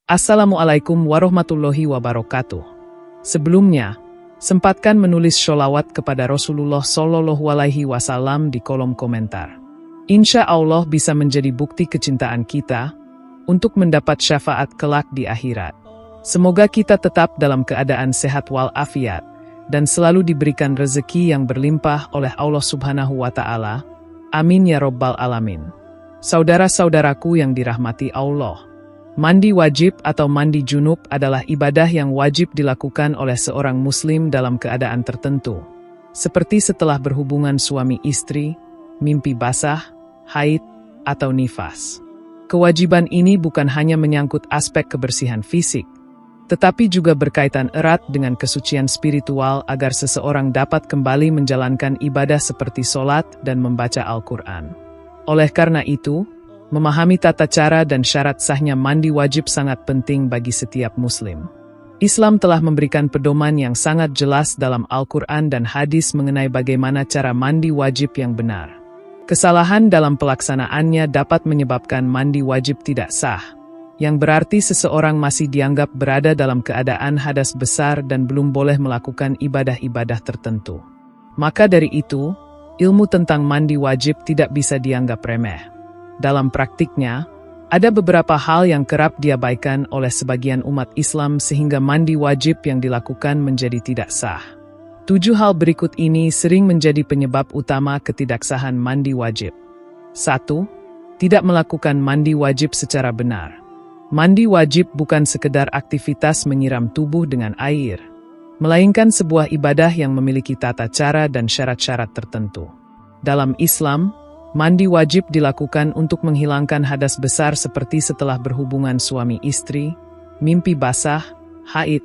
Assalamualaikum warahmatullahi wabarakatuh. Sebelumnya, sempatkan menulis sholawat kepada Rasulullah Shallallahu Alaihi Wasallam di kolom komentar. Insya Allah bisa menjadi bukti kecintaan kita untuk mendapat syafaat kelak di akhirat. Semoga kita tetap dalam keadaan sehat walafiat dan selalu diberikan rezeki yang berlimpah oleh Allah Subhanahu wa Ta'ala. Amin ya Rabbal Alamin. Saudara-saudaraku yang dirahmati Allah, mandi wajib atau mandi junub adalah ibadah yang wajib dilakukan oleh seorang muslim dalam keadaan tertentu, seperti setelah berhubungan suami istri, mimpi basah, haid, atau nifas. Kewajiban ini bukan hanya menyangkut aspek kebersihan fisik, tetapi juga berkaitan erat dengan kesucian spiritual agar seseorang dapat kembali menjalankan ibadah seperti sholat dan membaca Al-Quran. Oleh karena itu, memahami tata cara dan syarat sahnya mandi wajib sangat penting bagi setiap muslim. Islam telah memberikan pedoman yang sangat jelas dalam Al-Quran dan hadis mengenai bagaimana cara mandi wajib yang benar. Kesalahan dalam pelaksanaannya dapat menyebabkan mandi wajib tidak sah, yang berarti seseorang masih dianggap berada dalam keadaan hadas besar dan belum boleh melakukan ibadah-ibadah tertentu. Maka dari itu, ilmu tentang mandi wajib tidak bisa dianggap remeh. Dalam praktiknya, ada beberapa hal yang kerap diabaikan oleh sebagian umat Islam sehingga mandi wajib yang dilakukan menjadi tidak sah. 7 hal berikut ini sering menjadi penyebab utama ketidaksahan mandi wajib. 1. Tidak melakukan mandi wajib secara benar. Mandi wajib bukan sekedar aktivitas menyiram tubuh dengan air, melainkan sebuah ibadah yang memiliki tata cara dan syarat-syarat tertentu. Dalam Islam, mandi wajib dilakukan untuk menghilangkan hadas besar seperti setelah berhubungan suami istri, mimpi basah, haid,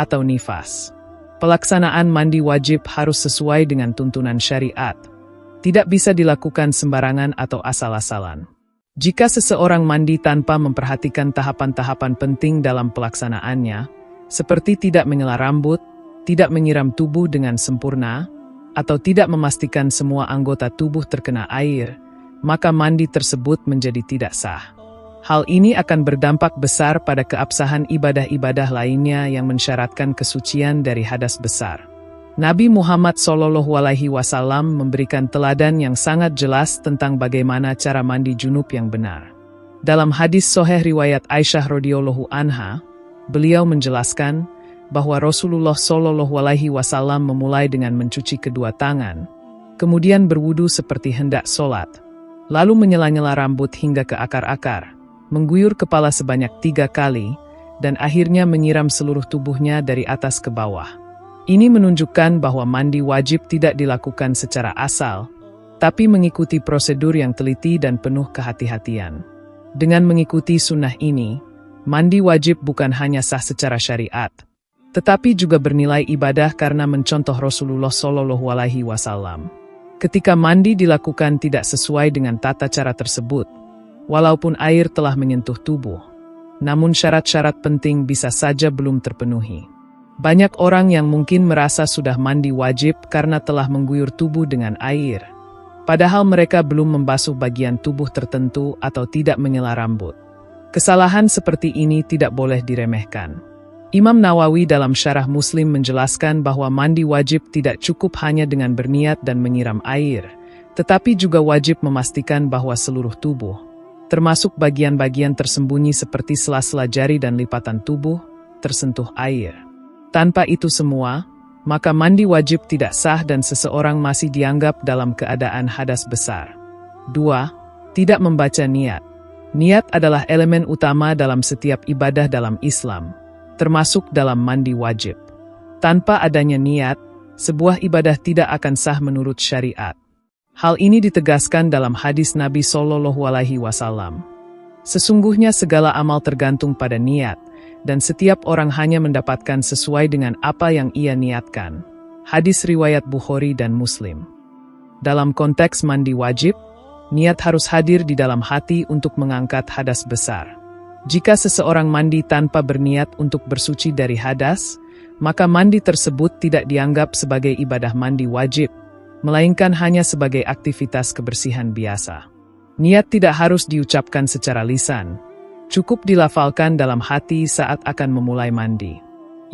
atau nifas. Pelaksanaan mandi wajib harus sesuai dengan tuntunan syariat. Tidak bisa dilakukan sembarangan atau asal-asalan. Jika seseorang mandi tanpa memperhatikan tahapan-tahapan penting dalam pelaksanaannya, seperti tidak menyela rambut, tidak menyiram tubuh dengan sempurna, atau tidak memastikan semua anggota tubuh terkena air, maka mandi tersebut menjadi tidak sah. Hal ini akan berdampak besar pada keabsahan ibadah-ibadah lainnya yang mensyaratkan kesucian dari hadas besar. Nabi Muhammad SAW memberikan teladan yang sangat jelas tentang bagaimana cara mandi junub yang benar. Dalam hadis Sahih riwayat Aisyah radhiyallahu anha, beliau menjelaskan bahwa Rasulullah SAW memulai dengan mencuci kedua tangan, kemudian berwudu seperti hendak sholat, lalu menyela-nyela rambut hingga ke akar-akar, mengguyur kepala sebanyak 3 kali, dan akhirnya menyiram seluruh tubuhnya dari atas ke bawah. Ini menunjukkan bahwa mandi wajib tidak dilakukan secara asal, tapi mengikuti prosedur yang teliti dan penuh kehati-hatian. Dengan mengikuti sunnah ini, mandi wajib bukan hanya sah secara syariat, tetapi juga bernilai ibadah karena mencontoh Rasulullah Shallallahu Alaihi Wasallam. Ketika mandi dilakukan tidak sesuai dengan tata cara tersebut, walaupun air telah menyentuh tubuh, namun syarat-syarat penting bisa saja belum terpenuhi. Banyak orang yang mungkin merasa sudah mandi wajib karena telah mengguyur tubuh dengan air, padahal mereka belum membasuh bagian tubuh tertentu atau tidak menyela rambut. Kesalahan seperti ini tidak boleh diremehkan. Imam Nawawi dalam Syarah Muslim menjelaskan bahwa mandi wajib tidak cukup hanya dengan berniat dan menyiram air, tetapi juga wajib memastikan bahwa seluruh tubuh, termasuk bagian-bagian tersembunyi seperti sela-sela jari dan lipatan tubuh, tersentuh air. Tanpa itu semua, maka mandi wajib tidak sah dan seseorang masih dianggap dalam keadaan hadas besar. 2. Tidak membaca niat. Niat adalah elemen utama dalam setiap ibadah dalam Islam, termasuk dalam mandi wajib. Tanpa adanya niat, sebuah ibadah tidak akan sah menurut syariat. Hal ini ditegaskan dalam hadis Nabi Shallallahu Alaihi Wasallam. Sesungguhnya segala amal tergantung pada niat, dan setiap orang hanya mendapatkan sesuai dengan apa yang ia niatkan. Hadis riwayat Bukhari dan Muslim. Dalam konteks mandi wajib, niat harus hadir di dalam hati untuk mengangkat hadas besar. Jika seseorang mandi tanpa berniat untuk bersuci dari hadas, maka mandi tersebut tidak dianggap sebagai ibadah mandi wajib, melainkan hanya sebagai aktivitas kebersihan biasa. Niat tidak harus diucapkan secara lisan, Cukup dilafalkan dalam hati saat akan memulai mandi.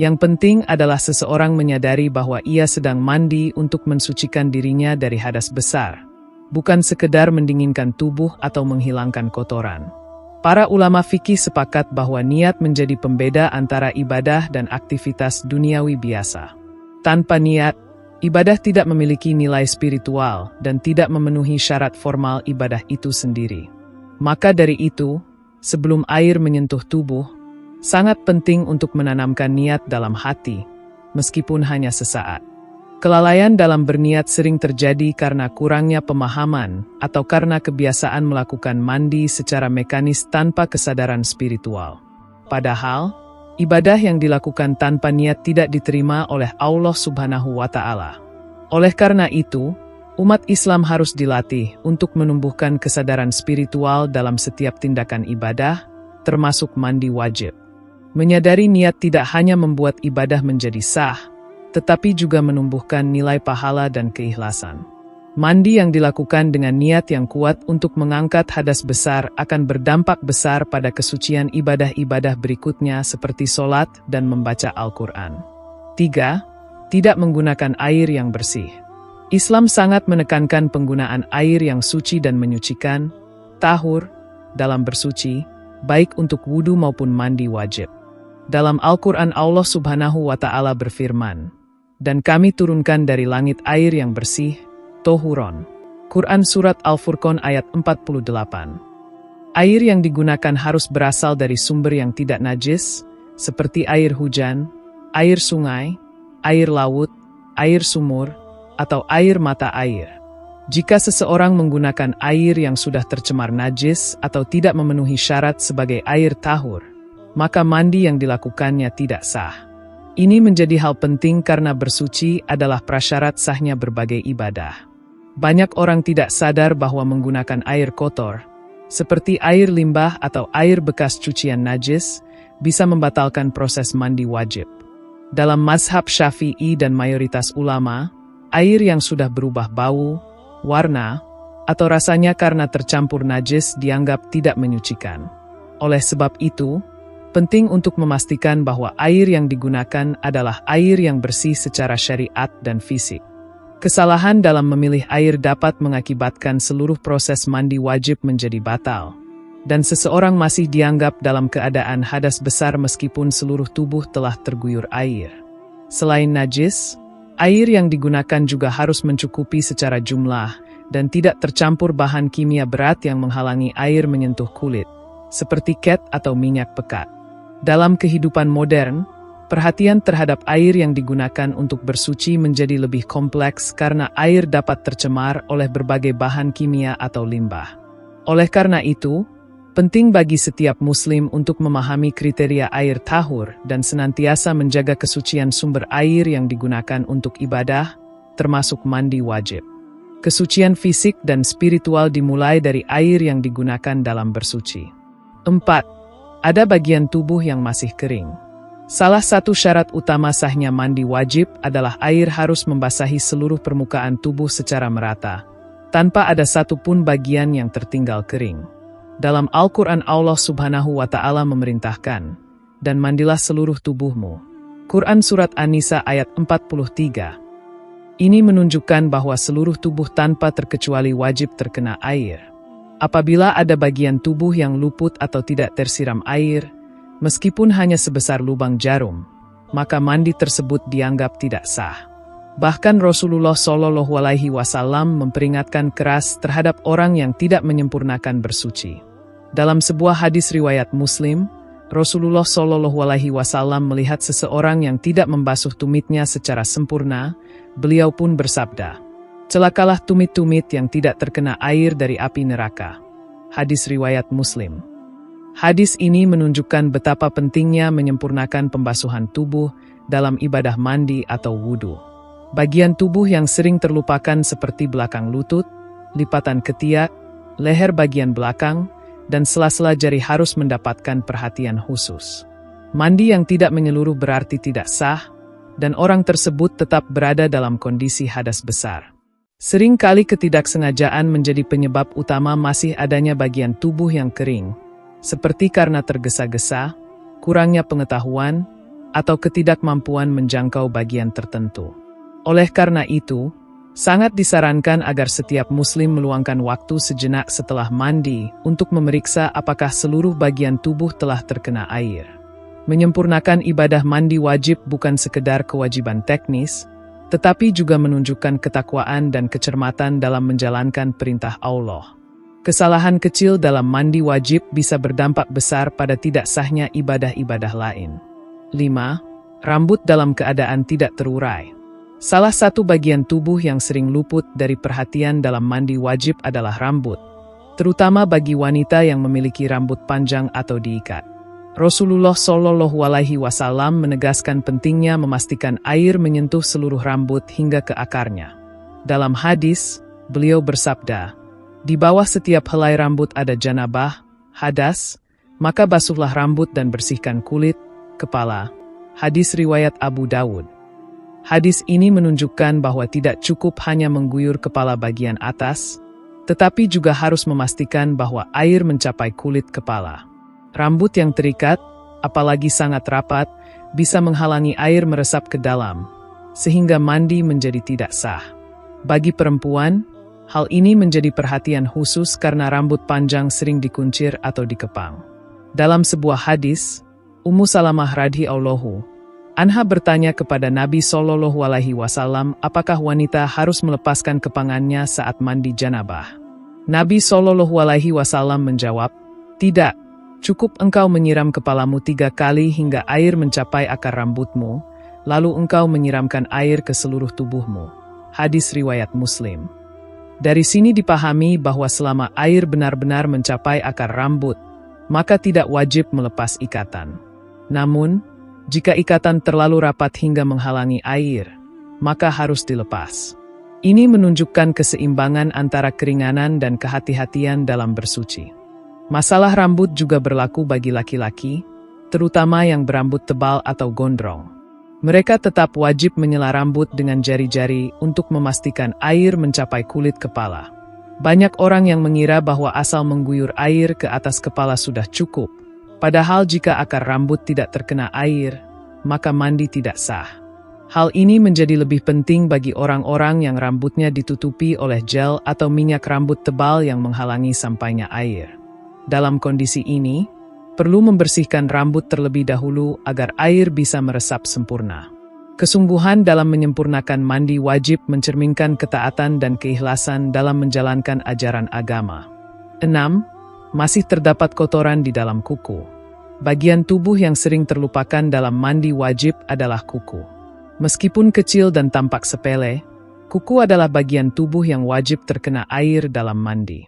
Yang penting adalah seseorang menyadari bahwa ia sedang mandi untuk mensucikan dirinya dari hadas besar, bukan sekedar mendinginkan tubuh atau menghilangkan kotoran. Para ulama fikih sepakat bahwa niat menjadi pembeda antara ibadah dan aktivitas duniawi biasa. Tanpa niat, ibadah tidak memiliki nilai spiritual dan tidak memenuhi syarat formal ibadah itu sendiri. Maka dari itu, sebelum air menyentuh tubuh, sangat penting untuk menanamkan niat dalam hati, meskipun hanya sesaat. Kelalaian dalam berniat sering terjadi karena kurangnya pemahaman atau karena kebiasaan melakukan mandi secara mekanis tanpa kesadaran spiritual. Padahal, ibadah yang dilakukan tanpa niat tidak diterima oleh Allah Subhanahu wa Ta'ala. Oleh karena itu, umat Islam harus dilatih untuk menumbuhkan kesadaran spiritual dalam setiap tindakan ibadah, termasuk mandi wajib. Menyadari niat tidak hanya membuat ibadah menjadi sah, tetapi juga menumbuhkan nilai pahala dan keikhlasan. Mandi yang dilakukan dengan niat yang kuat untuk mengangkat hadas besar akan berdampak besar pada kesucian ibadah-ibadah berikutnya seperti sholat dan membaca Al-Quran. 3. Tidak menggunakan air yang bersih. Islam sangat menekankan penggunaan air yang suci dan menyucikan, tahur, dalam bersuci, baik untuk wudu maupun mandi wajib. Dalam Al-Quran Allah Subhanahu wa Ta'ala berfirman, "Dan kami turunkan dari langit air yang bersih, tohuron." Quran Surat Al-Furqan ayat 48. Air yang digunakan harus berasal dari sumber yang tidak najis, seperti air hujan, air sungai, air laut, air sumur, atau air mata air. Jika seseorang menggunakan air yang sudah tercemar najis atau tidak memenuhi syarat sebagai air tahur, maka mandi yang dilakukannya tidak sah. Ini menjadi hal penting karena bersuci adalah prasyarat sahnya berbagai ibadah. Banyak orang tidak sadar bahwa menggunakan air kotor, seperti air limbah atau air bekas cucian najis, bisa membatalkan proses mandi wajib. Dalam mazhab Syafi'i dan mayoritas ulama, air yang sudah berubah bau, warna, atau rasanya karena tercampur najis dianggap tidak menyucikan. Oleh sebab itu, penting untuk memastikan bahwa air yang digunakan adalah air yang bersih secara syariat dan fisik. Kesalahan dalam memilih air dapat mengakibatkan seluruh proses mandi wajib menjadi batal, dan seseorang masih dianggap dalam keadaan hadas besar meskipun seluruh tubuh telah terguyur air. Selain najis, air yang digunakan juga harus mencukupi secara jumlah dan tidak tercampur bahan kimia berat yang menghalangi air menyentuh kulit, seperti cat atau minyak pekat. Dalam kehidupan modern, perhatian terhadap air yang digunakan untuk bersuci menjadi lebih kompleks karena air dapat tercemar oleh berbagai bahan kimia atau limbah. Oleh karena itu, penting bagi setiap muslim untuk memahami kriteria air tahur dan senantiasa menjaga kesucian sumber air yang digunakan untuk ibadah, termasuk mandi wajib. Kesucian fisik dan spiritual dimulai dari air yang digunakan dalam bersuci. 4. Ada bagian tubuh yang masih kering. Salah satu syarat utama sahnya mandi wajib adalah air harus membasahi seluruh permukaan tubuh secara merata, tanpa ada satupun bagian yang tertinggal kering. Dalam Al-Quran Allah Subhanahu wa Ta'ala memerintahkan, "Dan mandilah seluruh tubuhmu." Quran Surat An-Nisa ayat 43. Ini menunjukkan bahwa seluruh tubuh tanpa terkecuali wajib terkena air. Apabila ada bagian tubuh yang luput atau tidak tersiram air, meskipun hanya sebesar lubang jarum, maka mandi tersebut dianggap tidak sah. Bahkan Rasulullah SAW memperingatkan keras terhadap orang yang tidak menyempurnakan bersuci. Dalam sebuah hadis riwayat Muslim, Rasulullah SAW melihat seseorang yang tidak membasuh tumitnya secara sempurna, beliau pun bersabda, "Celakalah tumit-tumit yang tidak terkena air dari api neraka." Hadis riwayat Muslim. Hadis ini menunjukkan betapa pentingnya menyempurnakan pembasuhan tubuh dalam ibadah mandi atau wudu. Bagian tubuh yang sering terlupakan seperti belakang lutut, lipatan ketiak, leher bagian belakang, dan sela-sela jari harus mendapatkan perhatian khusus. Mandi yang tidak menyeluruh berarti tidak sah, dan orang tersebut tetap berada dalam kondisi hadas besar. Seringkali ketidaksengajaan menjadi penyebab utama masih adanya bagian tubuh yang kering, seperti karena tergesa-gesa, kurangnya pengetahuan, atau ketidakmampuan menjangkau bagian tertentu. Oleh karena itu, sangat disarankan agar setiap muslim meluangkan waktu sejenak setelah mandi untuk memeriksa apakah seluruh bagian tubuh telah terkena air. Menyempurnakan ibadah mandi wajib bukan sekedar kewajiban teknis, tetapi juga menunjukkan ketakwaan dan kecermatan dalam menjalankan perintah Allah. Kesalahan kecil dalam mandi wajib bisa berdampak besar pada tidak sahnya ibadah-ibadah lain. 5. Rambut dalam keadaan tidak terurai. Salah satu bagian tubuh yang sering luput dari perhatian dalam mandi wajib adalah rambut, terutama bagi wanita yang memiliki rambut panjang atau diikat. Rasulullah Shallallahu Alaihi Wasallam menegaskan pentingnya memastikan air menyentuh seluruh rambut hingga ke akarnya. Dalam hadis, beliau bersabda, "Di bawah setiap helai rambut ada janabah, hadas, maka basuhlah rambut dan bersihkan kulit, kepala." Hadis riwayat Abu Dawud. Hadis ini menunjukkan bahwa tidak cukup hanya mengguyur kepala bagian atas, tetapi juga harus memastikan bahwa air mencapai kulit kepala. Rambut yang terikat, apalagi sangat rapat, bisa menghalangi air meresap ke dalam, sehingga mandi menjadi tidak sah. Bagi perempuan, hal ini menjadi perhatian khusus karena rambut panjang sering dikuncir atau dikepang. Dalam sebuah hadis, Ummu Salamah radhiyallahu anha bertanya kepada Nabi Shallallahu Alaihi Wasallam apakah wanita harus melepaskan kepangannya saat mandi janabah. Nabi Shallallahu Alaihi Wasallam menjawab, "Tidak, cukup engkau menyiram kepalamu 3 kali hingga air mencapai akar rambutmu, lalu engkau menyiramkan air ke seluruh tubuhmu." Hadis riwayat Muslim. Dari sini dipahami bahwa selama air benar-benar mencapai akar rambut, maka tidak wajib melepas ikatan. Namun, jika ikatan terlalu rapat hingga menghalangi air, maka harus dilepas. Ini menunjukkan keseimbangan antara keringanan dan kehati-hatian dalam bersuci. Masalah rambut juga berlaku bagi laki-laki, terutama yang berambut tebal atau gondrong. Mereka tetap wajib menyela rambut dengan jari-jari untuk memastikan air mencapai kulit kepala. Banyak orang yang mengira bahwa asal mengguyur air ke atas kepala sudah cukup, padahal jika akar rambut tidak terkena air, maka mandi tidak sah. Hal ini menjadi lebih penting bagi orang-orang yang rambutnya ditutupi oleh gel atau minyak rambut tebal yang menghalangi sampainya air. Dalam kondisi ini, perlu membersihkan rambut terlebih dahulu agar air bisa meresap sempurna. Kesungguhan dalam menyempurnakan mandi wajib mencerminkan ketaatan dan keikhlasan dalam menjalankan ajaran agama. 6. Masih terdapat kotoran di dalam kuku. Bagian tubuh yang sering terlupakan dalam mandi wajib adalah kuku. Meskipun kecil dan tampak sepele, kuku adalah bagian tubuh yang wajib terkena air dalam mandi.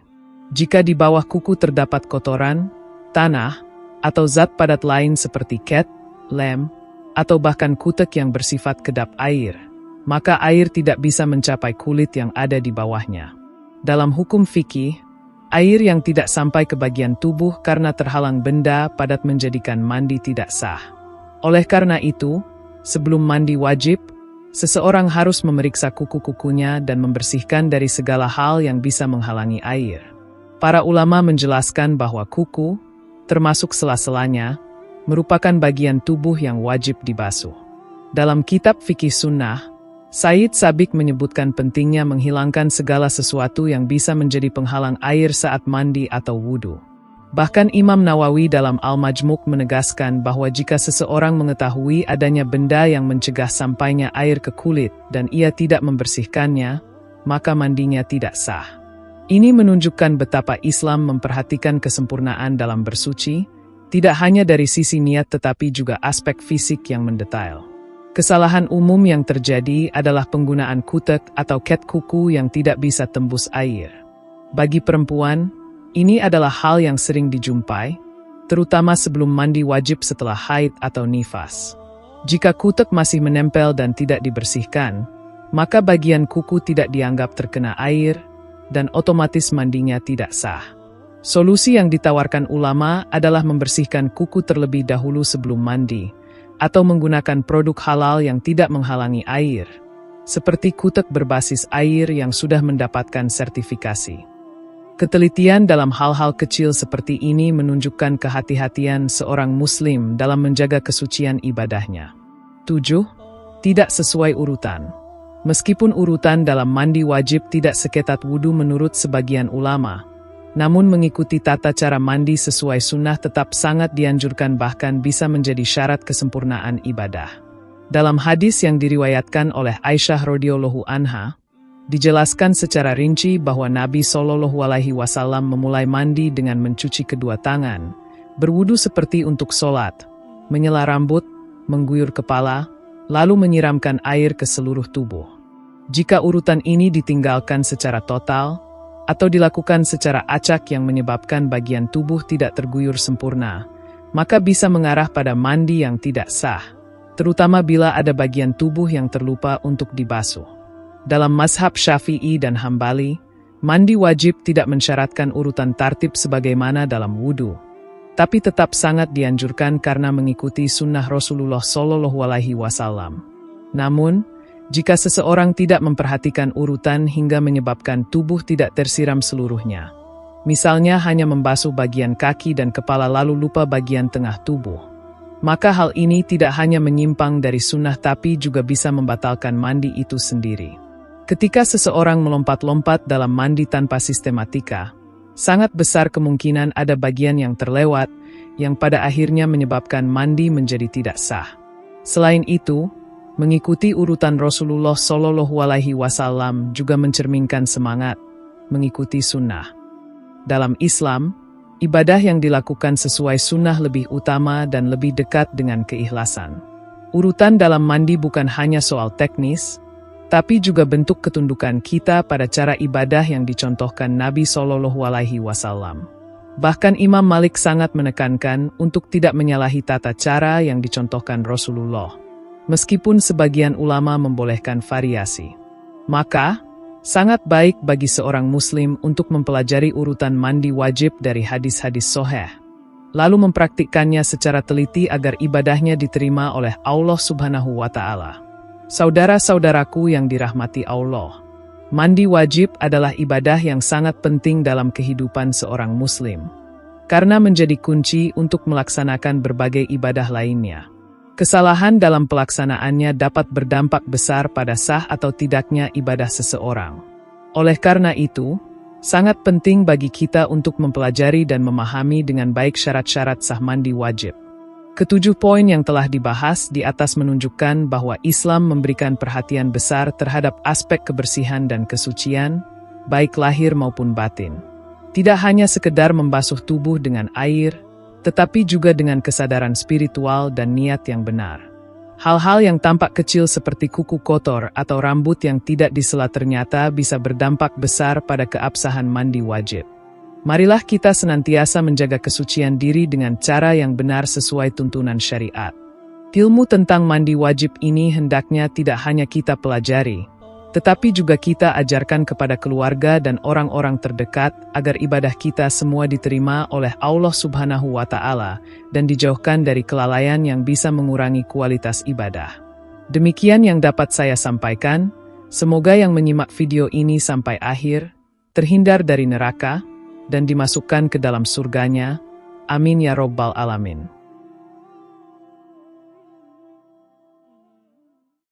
Jika di bawah kuku terdapat kotoran, tanah, atau zat padat lain seperti cat, lem, atau bahkan kutek yang bersifat kedap air, maka air tidak bisa mencapai kulit yang ada di bawahnya. Dalam hukum fikih, air yang tidak sampai ke bagian tubuh karena terhalang benda padat menjadikan mandi tidak sah. Oleh karena itu, sebelum mandi wajib, seseorang harus memeriksa kuku-kukunya dan membersihkan dari segala hal yang bisa menghalangi air. Para ulama menjelaskan bahwa kuku, termasuk sela-selanya, merupakan bagian tubuh yang wajib dibasuh. Dalam kitab Fikih Sunnah, Said Sabiq menyebutkan pentingnya menghilangkan segala sesuatu yang bisa menjadi penghalang air saat mandi atau wudhu. Bahkan Imam Nawawi dalam Al-Majmu' menegaskan bahwa jika seseorang mengetahui adanya benda yang mencegah sampainya air ke kulit dan ia tidak membersihkannya, maka mandinya tidak sah. Ini menunjukkan betapa Islam memperhatikan kesempurnaan dalam bersuci, tidak hanya dari sisi niat tetapi juga aspek fisik yang mendetail. Kesalahan umum yang terjadi adalah penggunaan kutek atau cat kuku yang tidak bisa tembus air. Bagi perempuan, ini adalah hal yang sering dijumpai, terutama sebelum mandi wajib setelah haid atau nifas. Jika kutek masih menempel dan tidak dibersihkan, maka bagian kuku tidak dianggap terkena air, dan otomatis mandinya tidak sah. Solusi yang ditawarkan ulama adalah membersihkan kuku terlebih dahulu sebelum mandi, atau menggunakan produk halal yang tidak menghalangi air, seperti kutek berbasis air yang sudah mendapatkan sertifikasi. Ketelitian dalam hal-hal kecil seperti ini menunjukkan kehati-hatian seorang Muslim dalam menjaga kesucian ibadahnya. 7. Tidak sesuai urutan. Meskipun urutan dalam mandi wajib tidak seketat wudu menurut sebagian ulama, namun mengikuti tata cara mandi sesuai sunnah tetap sangat dianjurkan, bahkan bisa menjadi syarat kesempurnaan ibadah. Dalam hadis yang diriwayatkan oleh Aisyah radhiyallahu anha, dijelaskan secara rinci bahwa Nabi SAW memulai mandi dengan mencuci kedua tangan, berwudu seperti untuk sholat, menyela rambut, mengguyur kepala, lalu menyiramkan air ke seluruh tubuh. Jika urutan ini ditinggalkan secara total, atau dilakukan secara acak yang menyebabkan bagian tubuh tidak terguyur sempurna, maka bisa mengarah pada mandi yang tidak sah, terutama bila ada bagian tubuh yang terlupa untuk dibasuh. Dalam mazhab Syafi'i dan Hambali, mandi wajib tidak mensyaratkan urutan tartib sebagaimana dalam wudu, tapi tetap sangat dianjurkan karena mengikuti sunnah Rasulullah SAW. Namun, jika seseorang tidak memperhatikan urutan hingga menyebabkan tubuh tidak tersiram seluruhnya, misalnya hanya membasuh bagian kaki dan kepala lalu lupa bagian tengah tubuh, maka hal ini tidak hanya menyimpang dari sunnah tapi juga bisa membatalkan mandi itu sendiri. Ketika seseorang melompat-lompat dalam mandi tanpa sistematika, sangat besar kemungkinan ada bagian yang terlewat, yang pada akhirnya menyebabkan mandi menjadi tidak sah. Selain itu, mengikuti urutan Rasulullah SAW juga mencerminkan semangat mengikuti sunnah. Dalam Islam, ibadah yang dilakukan sesuai sunnah lebih utama dan lebih dekat dengan keikhlasan. Urutan dalam mandi bukan hanya soal teknis, tapi juga bentuk ketundukan kita pada cara ibadah yang dicontohkan Nabi SAW. Bahkan Imam Malik sangat menekankan untuk tidak menyalahi tata cara yang dicontohkan Rasulullah, meskipun sebagian ulama membolehkan variasi. Maka, sangat baik bagi seorang Muslim untuk mempelajari urutan mandi wajib dari hadis-hadis sahih, lalu mempraktikkannya secara teliti agar ibadahnya diterima oleh Allah Subhanahu wa Ta'ala. Saudara-saudaraku yang dirahmati Allah, mandi wajib adalah ibadah yang sangat penting dalam kehidupan seorang Muslim, karena menjadi kunci untuk melaksanakan berbagai ibadah lainnya. Kesalahan dalam pelaksanaannya dapat berdampak besar pada sah atau tidaknya ibadah seseorang. Oleh karena itu, sangat penting bagi kita untuk mempelajari dan memahami dengan baik syarat-syarat sah mandi wajib. Ketujuh poin yang telah dibahas di atas menunjukkan bahwa Islam memberikan perhatian besar terhadap aspek kebersihan dan kesucian, baik lahir maupun batin. Tidak hanya sekedar membasuh tubuh dengan air, tetapi juga dengan kesadaran spiritual dan niat yang benar. Hal-hal yang tampak kecil seperti kuku kotor atau rambut yang tidak disela ternyata bisa berdampak besar pada keabsahan mandi wajib. Marilah kita senantiasa menjaga kesucian diri dengan cara yang benar sesuai tuntunan syariat. Ilmu tentang mandi wajib ini hendaknya tidak hanya kita pelajari, tetapi juga kita ajarkan kepada keluarga dan orang-orang terdekat agar ibadah kita semua diterima oleh Allah Subhanahu wa Ta'ala dan dijauhkan dari kelalaian yang bisa mengurangi kualitas ibadah. Demikian yang dapat saya sampaikan. Semoga yang menyimak video ini sampai akhir terhindar dari neraka dan dimasukkan ke dalam surganya. Amin ya Rabbal Alamin.